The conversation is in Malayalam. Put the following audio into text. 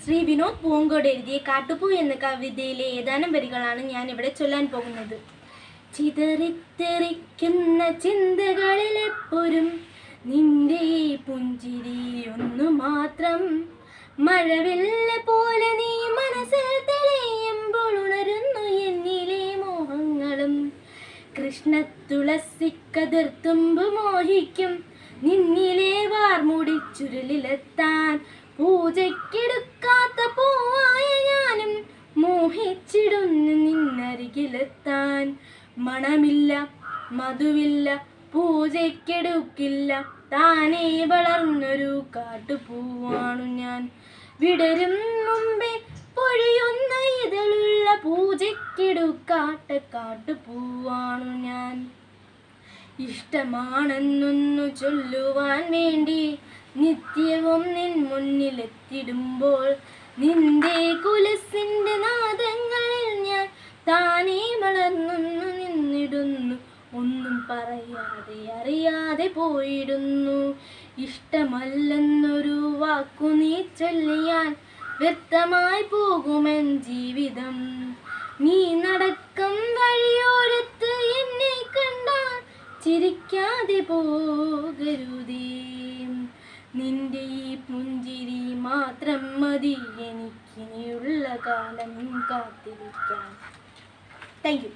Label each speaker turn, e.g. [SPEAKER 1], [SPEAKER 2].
[SPEAKER 1] ശ്രീ വിനോദ് പൂങ്കോട് എഴുതിയ കാട്ടുപൂ എന്ന കവിതയിലെ ഏതാനും വരികളാണ് ഞാൻ ഇവിടെ ചൊല്ലാൻ പോകുന്നത്. ചിതറിത്തെറിക്കുന്ന ചിന്തകളിലെപ്പോഴും നിന്റെ ഈ പുഞ്ചിരി ഒന്നു മാത്രം. മഴവില്ല പോലെ നീ മനസ്സിൽ തെളിയുമ്പോൾ ഉണരുന്നു എന്നിലെ മോഹങ്ങളും. കൃഷ്ണ തുളസി കതിർത്തുമ്പ് മോഹിക്കും നിന്നിലെ വാർമുടി ചുരുളിലെത്താൻ. പൂജയ്ക്കെടുക്കാത്ത പൂവായ ഞാനും മോഹിച്ചിടുന്നു നിന്നരികിലെത്താൻ. മണമില്ല മധുവില്ല പൂജയ്ക്കെടുക്കില്ല താനേ വളർന്നൊരു കാട്ടുപൂവാണു ഞാൻ. വിടരും മുമ്പേ പൊഴിയുന്ന ഇതളുള്ള പൂജയ്ക്കെടുക്കാത്ത കാട്ടുപൂവാണു ഞാൻ. ഇഷ്ടമാണെന്നൊന്നു ചൊല്ലുവാൻ വേണ്ടി നിത്യവും നിൻ മുന്നിലെത്തിടുമ്പോൾ നിന്റെ കുലസിന്റെ നാദങ്ങളിൽ ഞാൻ താനേ വളർന്നൊന്നു നിന്നിടുന്നു. ഒന്നും പറയാതെ അറിയാതെ പോയിടുന്നു. ഇഷ്ടമല്ലെന്നൊരു വാക്കു നീ ചൊല്ലിയാൽ വ്യർത്ഥമായി പോകുമെൻ ജീവിതം. നീ നടക്കും വഴിയോരത്ത് എന്നെ കണ്ടാൽ ചിരിക്കാതെ പോകരുതേ. നിന്റെ ഈ പുഞ്ചിരി മാത്രം മതി എനിക്കിനിയുള്ള കാലം കാത്തിരിക്കാൻ. Thank you.